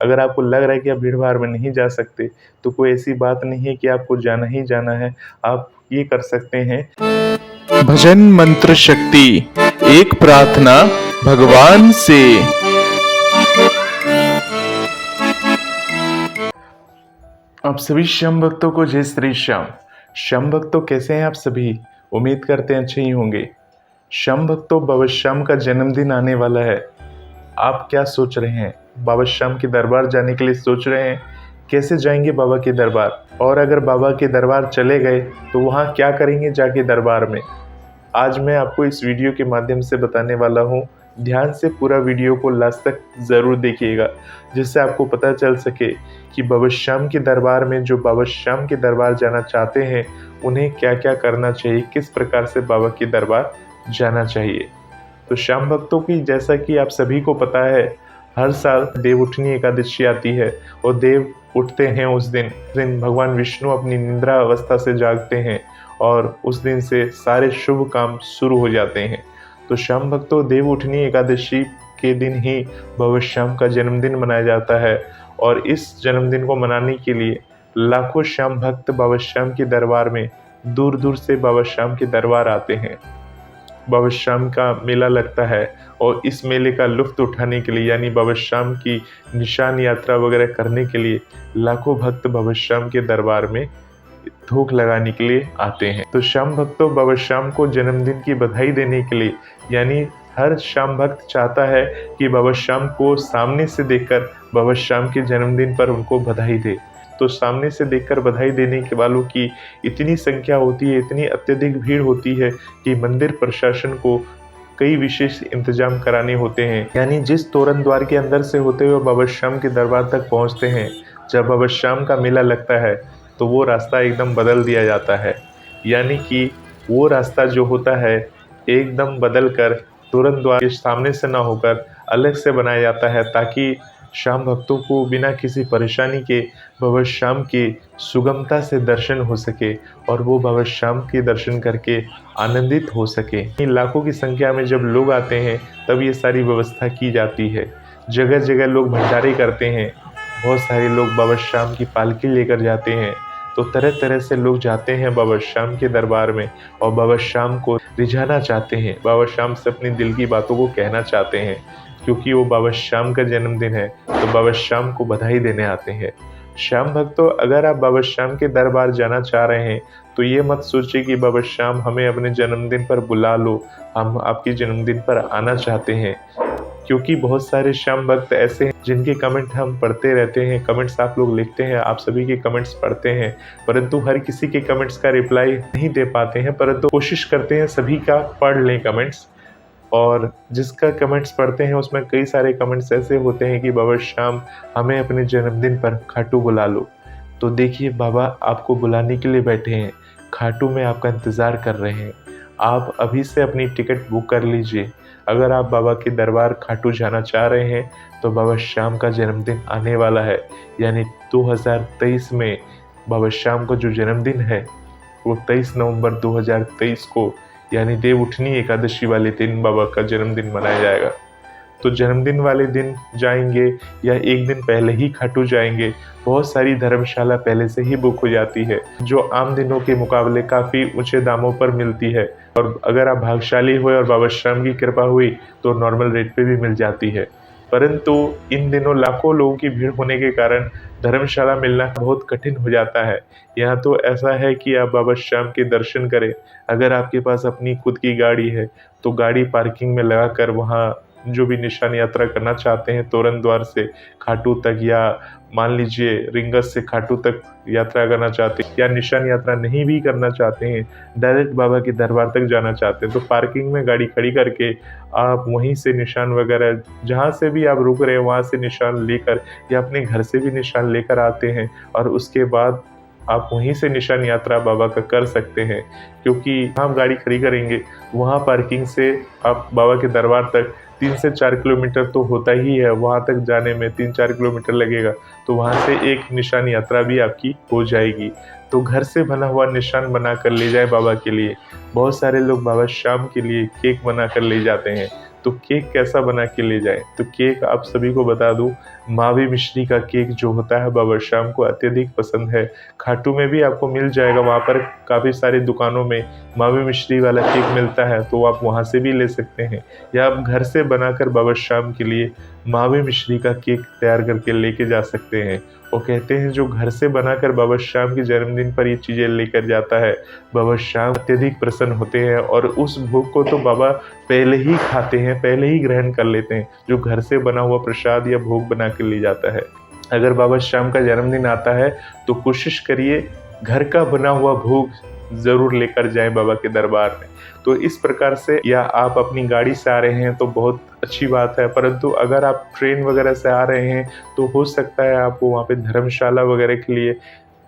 अगर आपको लग रहा है कि आप भीड़-भाड़ में नहीं जा सकते, तो कोई ऐसी बात नहीं है कि आपको जाना ही जाना है। आप ये कर सकते हैं, भजन मंत्र शक्ति, एक प्रार्थना भगवान से। आप सभी श्याम भक्तों को जय श्री श्याम। श्याम भक्तों कैसे हैं आप सभी? उम्मीद करते हैं अच्छे ही होंगे। श्याम भक्तों, बाबा श्याम का जन्मदिन आने वाला है। आप क्या सोच रहे हैं? बाबा श्याम के दरबार जाने के लिए सोच रहे हैं? कैसे जाएंगे बाबा के दरबार? और अगर बाबा के दरबार चले गए तो वहाँ क्या करेंगे जाके दरबार में? आज मैं आपको इस वीडियो के माध्यम से बताने वाला हूँ। ध्यान से पूरा वीडियो को लास्ट तक ज़रूर देखिएगा, जिससे आपको पता चल सके कि बाबा श्याम के दरबार में जो बाबा श्याम के दरबार जाना चाहते हैं, उन्हें क्या क्या करना चाहिए, किस प्रकार से बाबा के दरबार जाना चाहिए। तो श्याम भक्तों की, जैसा कि आप सभी को पता है, हर साल देव उठनी एकादशी आती है और देव उठते हैं उस दिन भगवान विष्णु अपनी निद्रा अवस्था से जागते हैं और उस दिन से सारे शुभ काम शुरू हो जाते हैं। तो श्याम भक्तों, देव उठनी एकादशी के दिन ही बाबा श्याम का जन्मदिन मनाया जाता है और इस जन्मदिन को मनाने के लिए लाखों श्याम भक्त बाबा श्याम के दरबार में दूर दूर से बाबा श्याम के दरबार आते हैं। बाबा श्याम का मेला लगता है और इस मेले का लुत्फ़ उठाने के लिए, यानी बाबा श्याम की निशान यात्रा वगैरह करने के लिए लाखों भक्त बाबा श्याम के दरबार में धूप लगाने के लिए आते हैं। तो श्याम भक्तों, बाबा श्याम को जन्मदिन की बधाई देने के लिए, यानी हर श्याम भक्त चाहता है कि बाबा श्याम को सामने से देखकर बाबा श्याम के जन्मदिन पर उनको बधाई दे। तो सामने से देखकर बधाई देने के वालों की इतनी संख्या होती है, इतनी अत्यधिक भीड़ होती है कि मंदिर प्रशासन को कई विशेष इंतजाम कराने होते हैं। यानी जिस तोरण द्वार के अंदर से होते हुए बाबा श्याम के दरबार तक पहुंचते हैं, जब बाबा श्याम का मेला लगता है तो वो रास्ता एकदम बदल दिया जाता है। यानी कि वो रास्ता जो होता है एकदम बदल कर तोरण द्वार के सामने से ना होकर अलग से बनाया जाता है, ताकि श्याम भक्तों को बिना किसी परेशानी के बाबा श्याम के सुगमता से दर्शन हो सके और वो बाबा श्याम के दर्शन करके आनंदित हो सके। लाखों की संख्या में जब लोग आते हैं तब ये सारी व्यवस्था की जाती है। जगह जगह लोग भंडारे करते हैं, बहुत सारे लोग बाबा श्याम की पालकी लेकर जाते हैं। तो तरह तरह से लोग जाते हैं बाबा श्याम के दरबार में और बाबा श्याम को रिझाना चाहते हैं, बाबा श्याम से अपनी दिल की बातों को कहना चाहते हैं। क्योंकि वो बाबा श्याम का जन्मदिन है तो बाबा श्याम को बधाई देने आते हैं। श्याम भक्तों, अगर आप बाबा श्याम के दरबार जाना चाह रहे हैं तो ये मत सोचिए कि बाबा श्याम हमें अपने जन्मदिन पर बुला लो, हम आपके जन्मदिन पर आना चाहते हैं। क्योंकि बहुत सारे श्याम भक्त ऐसे हैं जिनके कमेंट हम पढ़ते रहते हैं, कमेंट्स आप लोग लिखते हैं, आप सभी के कमेंट्स पढ़ते हैं, परंतु हर किसी के कमेंट्स का रिप्लाई नहीं दे पाते हैं, परंतु कोशिश करते हैं सभी का पढ़ लें कमेंट्स। और जिसका कमेंट्स पढ़ते हैं उसमें कई सारे कमेंट्स ऐसे होते हैं कि बाबा श्याम हमें अपने जन्मदिन पर खाटू बुला लो। तो देखिए, बाबा आपको बुलाने के लिए बैठे हैं, खाटू में आपका इंतज़ार कर रहे हैं। आप अभी से अपनी टिकट बुक कर लीजिए। अगर आप बाबा के दरबार खाटू जाना चाह रहे हैं तो बाबा श्याम का जन्मदिन आने वाला है, यानी 2023 में बाबा श्याम का जो जन्मदिन है वो 23 नवंबर 2023 को, यानी देव उठनी एकादशी वाले दिन बाबा का जन्मदिन मनाया जाएगा। तो जन्मदिन वाले दिन जाएंगे या एक दिन पहले ही खाटू जाएंगे, बहुत सारी धर्मशाला पहले से ही बुक हो जाती है, जो आम दिनों के मुकाबले काफ़ी ऊंचे दामों पर मिलती है। और अगर आप भाग्यशाली हुए और बाबा श्याम की कृपा हुई तो नॉर्मल रेट पे भी मिल जाती है। परंतु इन दिनों लाखों लोगों की भीड़ होने के कारण धर्मशाला मिलना बहुत कठिन हो जाता है। यहाँ तो ऐसा है कि आप बाबा श्याम के दर्शन करें, अगर आपके पास अपनी खुद की गाड़ी है तो गाड़ी पार्किंग में लगा कर वहाँ जो भी निशान यात्रा करना चाहते हैं तोरण द्वार से खाटू तक, या मान लीजिए रिंगस से खाटू तक यात्रा करना चाहते हैं, या निशान यात्रा नहीं भी करना चाहते हैं, डायरेक्ट बाबा के दरबार तक जाना चाहते हैं, तो पार्किंग में गाड़ी खड़ी करके आप वहीं से निशान वगैरह जहाँ से भी आप रुक रहे हैं वहाँ से निशान लेकर या अपने घर से भी निशान लेकर आते हैं और उसके बाद आप वहीं से निशान यात्रा बाबा का कर सकते हैं। क्योंकि आप गाड़ी खड़ी करेंगे वहाँ पार्किंग से आप बाबा के दरबार तक 3 से 4 किलोमीटर तो होता ही है, वहाँ तक जाने में 3-4 किलोमीटर लगेगा, तो वहाँ से एक निशान यात्रा भी आपकी हो जाएगी। तो घर से बना हुआ निशान बना कर ले जाए बाबा के लिए। बहुत सारे लोग बाबा श्याम के लिए केक बना कर ले जाते हैं, तो केक कैसा बना के ले जाए? तो केक आप सभी को बता दूं, मावी मिश्री का केक जो होता है बाबा श्याम को अत्यधिक पसंद है। खाटू में भी आपको मिल जाएगा, वहाँ पर काफ़ी सारी दुकानों में मावी मिश्री वाला केक मिलता है, तो आप वहाँ से भी ले सकते हैं, या आप घर से बनाकर बाबा श्याम के लिए मावी मिश्री का केक तैयार करके लेके जा सकते हैं। और कहते हैं जो घर से बनाकर बाबा श्याम के जन्मदिन पर ये चीज़ें लेकर जाता है, बाबा श्याम अत्यधिक प्रसन्न होते हैं और उस भोग को तो बाबा पहले ही खाते हैं, पहले ही ग्रहण कर लेते हैं, जो घर से बना हुआ प्रसाद या भोग बना के ले जाता है। अगर बाबा श्याम का जन्मदिन आता है तो कोशिश करिए घर का बना हुआ भोग ज़रूर लेकर जाएं बाबा के दरबार में। तो इस प्रकार से, या आप अपनी गाड़ी से आ रहे हैं तो बहुत अच्छी बात है, परंतु अगर आप ट्रेन वगैरह से आ रहे हैं तो हो सकता है आपको वहाँ पे धर्मशाला वगैरह के लिए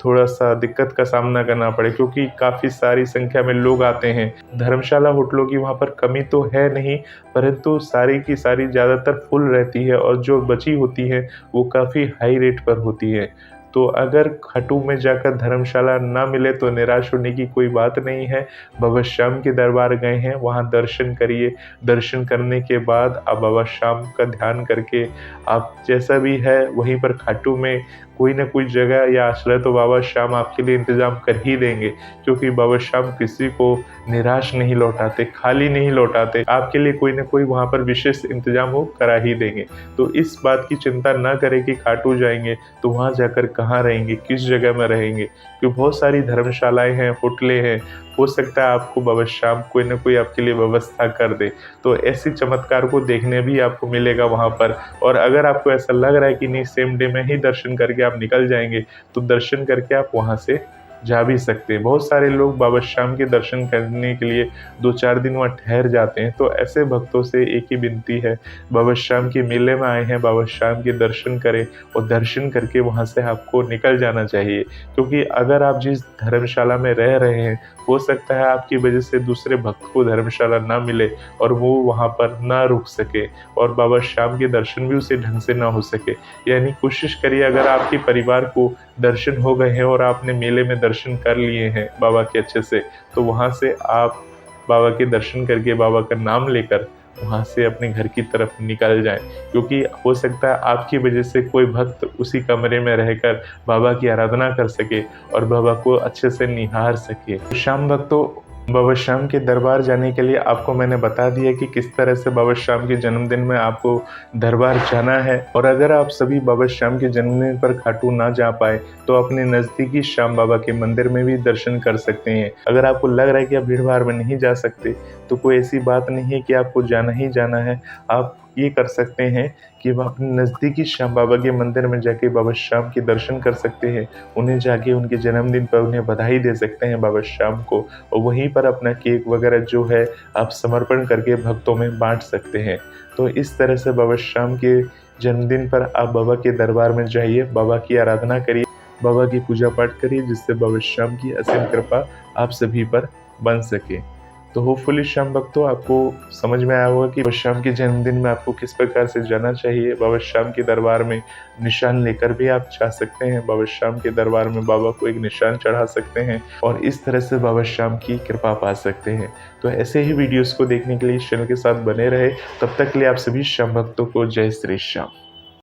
थोड़ा-सा दिक्कत का सामना करना पड़े, क्योंकि काफ़ी सारी संख्या में लोग आते हैं। धर्मशाला होटलों की वहाँ पर कमी तो है नहीं, परंतु सारी की सारी ज़्यादातर फुल रहती है और जो बची होती है वो काफ़ी हाई रेट पर होती है। तो अगर खाटू में जाकर धर्मशाला ना मिले तो निराश होने की कोई बात नहीं है। बाबा श्याम के दरबार गए हैं, वहाँ दर्शन करिए। दर्शन करने के बाद आप बाबा श्याम का ध्यान करके आप जैसा भी है वहीं पर खाटू में कोई ना कोई जगह या आश्रय तो बाबा श्याम आपके लिए इंतज़ाम कर ही देंगे, क्योंकि बाबा श्याम किसी को निराश नहीं लौटाते, खाली नहीं लौटाते। आपके लिए कोई ना कोई वहाँ पर विशेष इंतज़ाम वो करा ही देंगे। तो इस बात की चिंता ना करें कि खाटू जाएँगे तो वहाँ जाकर कहाँ रहेंगे, किस जगह में रहेंगे, क्योंकि बहुत सारी धर्मशालाएँ हैं, होटलें हैं। हो सकता है आपको बाबा श्याम कोई ना कोई आपके लिए व्यवस्था कर दे। तो ऐसी चमत्कार को देखने भी आपको मिलेगा वहाँ पर। और अगर आपको ऐसा लग रहा है कि नहीं सेम डे में ही दर्शन करके आप निकल जाएँगे, तो दर्शन करके आप वहाँ से जा भी सकते हैं। बहुत सारे लोग बाबा श्याम के दर्शन करने के लिए 2-4 दिन वहाँ ठहर जाते हैं। तो ऐसे भक्तों से एक ही विनती है, बाबा श्याम के मेले में आए हैं, बाबा श्याम के दर्शन करें और दर्शन करके वहाँ से आपको निकल जाना चाहिए। क्योंकि अगर आप जिस धर्मशाला में रह रहे हैं, हो सकता है आपकी वजह से दूसरे भक्त को धर्मशाला ना मिले और वो वहाँ पर ना रुक सके और बाबा श्याम के दर्शन भी उसे ढंग से ना हो सके। यानी कोशिश करिए, अगर आपके परिवार को दर्शन हो गए हैं और आपने मेले में दर्शन कर लिए हैं बाबा के अच्छे से, तो वहाँ से आप बाबा के दर्शन करके बाबा का नाम लेकर वहाँ से अपने घर की तरफ निकल जाएं, क्योंकि हो सकता है आपकी वजह से कोई भक्त उसी कमरे में रहकर बाबा की आराधना कर सके और बाबा को अच्छे से निहार सके। श्याम भक्तों, बाबा श्याम के दरबार जाने के लिए आपको मैंने बता दिया कि किस तरह से बाबा श्याम के जन्मदिन में आपको दरबार जाना है। और अगर आप सभी बाबा श्याम के जन्मदिन पर खाटू ना जा पाए तो अपने नज़दीकी श्याम बाबा के मंदिर में भी दर्शन कर सकते हैं। अगर आपको लग रहा है कि आप भीड़ भाड़ में नहीं जा सकते, तो कोई ऐसी बात नहीं है कि आपको जाना ही जाना है। आप ये कर सकते हैं कि वह अपने नज़दीकी श्याम बाबा के मंदिर में जाके बाबा श्याम के दर्शन कर सकते हैं। उन्हें जाके उनके जन्मदिन पर उन्हें बधाई दे सकते हैं बाबा श्याम को, और वहीं पर अपना केक वगैरह जो है आप समर्पण करके भक्तों में बांट सकते हैं। तो इस तरह से बाबा श्याम के जन्मदिन पर आप बाबा के दरबार में जाइए, बाबा की आराधना करिए, बाबा की पूजा पाठ करिए, जिससे बाबा श्याम की असीम कृपा आप सभी पर बन सके। तो होपफुली श्याम भक्तों, आपको समझ में आया होगा कि बाबा श्याम के जन्मदिन में आपको किस प्रकार से जाना चाहिए। बाबा श्याम के दरबार में निशान लेकर भी आप जा सकते हैं। बाबा श्याम के दरबार में बाबा को एक निशान चढ़ा सकते हैं और इस तरह से बाबा श्याम की कृपा पा सकते हैं। तो ऐसे ही वीडियोस को देखने के लिए इस चैनल के साथ बने रहे। तब तक के लिए आप सभी श्याम भक्तों को जय श्री श्याम।